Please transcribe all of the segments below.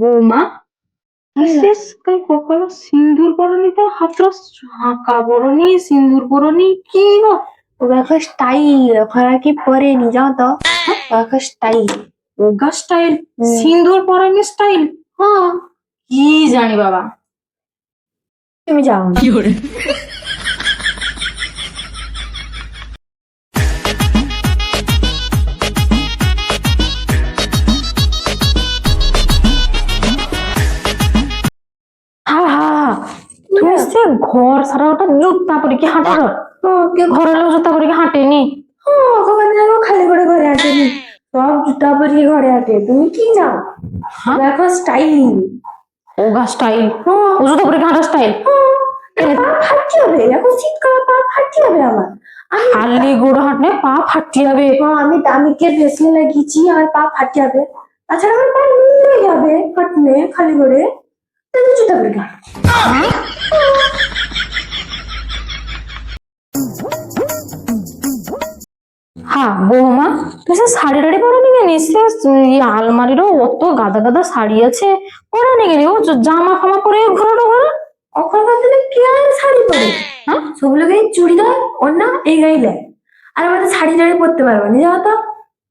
বৌমা, শেষ কাল কপালে সিন্দুর পরনি, তো হাতটা হাঁকা পরনি, সিন্দুর পরনি, কি গো? ওটা স্টাইল, ওখানে কি পরেনি যাও তো। ওটা স্টাইল। ওগা স্টাইল? সিন্দুর পরানি স্টাইল? হ্যাঁ, কি জানি বাবা। তুমি যাও না। হ্যাঁ হ্যাঁ, তুমি সে ঘর সারা ওটা জুতা পরে কি হাঁটো? ঘরের লোক জুতা পরে কি হাঁটেনি? খালি করে ঘরে হাঁটেনি, সব জুতা পরিয়ে ঘরে হাঁটে, তুমি কি যাও? দেখো স্টাইল। ওগা স্টাইল? ও জুতা পরে কি হাঁটা স্টাইল? পা ফাটি হবে, এখন শীতকালে পা ফাটি হবে আমার। খালি গোড় হাঁটলে পা ফাটি যাবে। আমি দামিকে ভেসলিন লাগিয়েছি, আমার পা ফাটি যাবে। তাছাড়া আমার পা নুয়ে যাবে ফাটলে খালি করে। তাহলে জুতা পরে হাঁটো। হ্যাঁ বৌমা, তুই সে শাড়ি টাড়ি পরানি কেন? সে আলমারিরও অত গাদা গাদা শাড়ি আছে, পরানি কেন? ও জামা ফামা পরে ঘোরানো ঘোরা। ওখানকার দিনে কে আর শাড়ি পরে? হ্যাঁ, সব লোকে চুড়িদার ওড়না এই গায়ে দেয়, আর আমাদের শাড়ি টাড়ি পরতে পারবো না, যাও তো।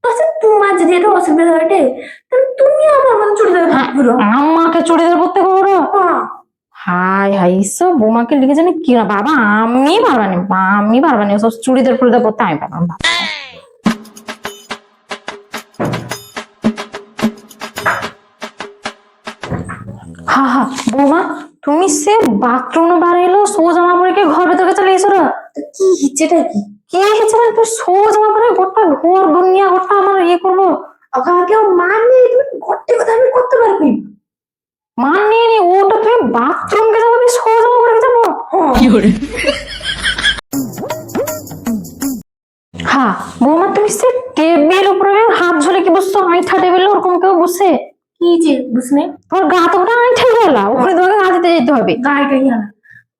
আচ্ছা, তোমার যদি এটা অসুবিধা ঘটে, তাহলে তুমি আমার মতো চুড়িদার পরো। আমাকে চুড়িদার পরতে পারো? হাই হাই, সব বৌমাকে লিখে জানি কি না বাবা, আমি পারবানি, আমি পারবানি সব চুড়িদার ফুড়িদার পরতে, আমি পারবো না। হ্যাঁ হ্যাঁ বৌমা, তুমি সে বাথরুম বার এলো সো জামা পরে কি ঘর ভেতরে চলে এসো? কি হিচ্ছেটা কি? কি হয়েছে? তুই সো জামা পরে গোটা ঘর দুনিয়া গোটা আমার ইয়ে করবো? ওখানে কেউ মান নেই, তুমি ঘরতে কথা আমি করতে পারবি? মান নিয়ে নি, ওটা তুমি বাথরুম কে যাবো, আমি সো জামা পরে যাবো? হ্যাঁ বৌমা, তুমি সে টেবিল উপরে হাত ঝুলে কি বসছো? আইঠা টেবিল ওরকম কেউ বসে? কি যে বুঝনে, তোমার গা তো ওটা আইঠাই গেল, ওখানে তোমাকে গা দিতে যেতে হবে। গায়ে গায়ে না,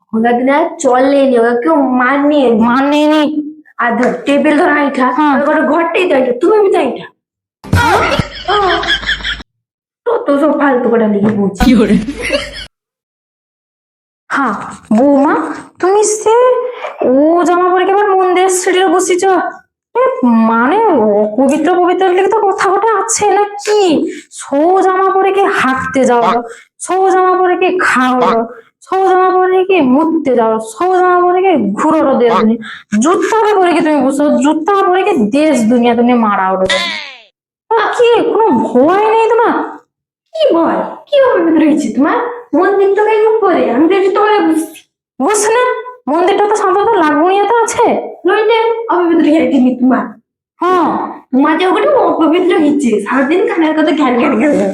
ওখানকার দিনে আর চলেনি, ওরা কেউ মান নিয়ে নি। মান নিয়ে নি, আর ধর টেবিল ধর আইঠা, ঘরটাই তো আইঠা, তুমি তো আইঠা। তো সব ফালতু করে লিখে বলছি। হ্যাঁ বৌমা, তুমি সে ও জামা পরে কেবল মন্দিরের সিঁড়িতে বসিছ? মানে পবিত্র পবিত্র লিখে তো কথা কথা আছে নাকি? সো জামা পরে কি হাঁটতে যাও? সো জামা পরে কি খাও? সো জামা পরে কি মুততে যাও? সো জামা পরে কি ঘুরো দেশ দুনিয়া? জুতা পরে কি তুমি বসো? জুতা পরে কি দেশ দুনিয়া তুমি মারা উঠবে? কি কোনো ভয় নেই তোমার? কি ভয়? কি ভাবে ভিতরে গেছি তোমার? মন্দির তো গাই উপরে, আমি তো তোমার বুঝছি। বুঝছো না, মন্দিরটা তো সম্ভবত লাগুনিয়াতে আছে। নইলে অপবিত্র গেছি তোমার। হ্যাঁ, তোমার যে ওখানে অপবিত্র গেছে, সারাদিন কানের কথা ঘ্যান ঘ্যান ঘ্যান।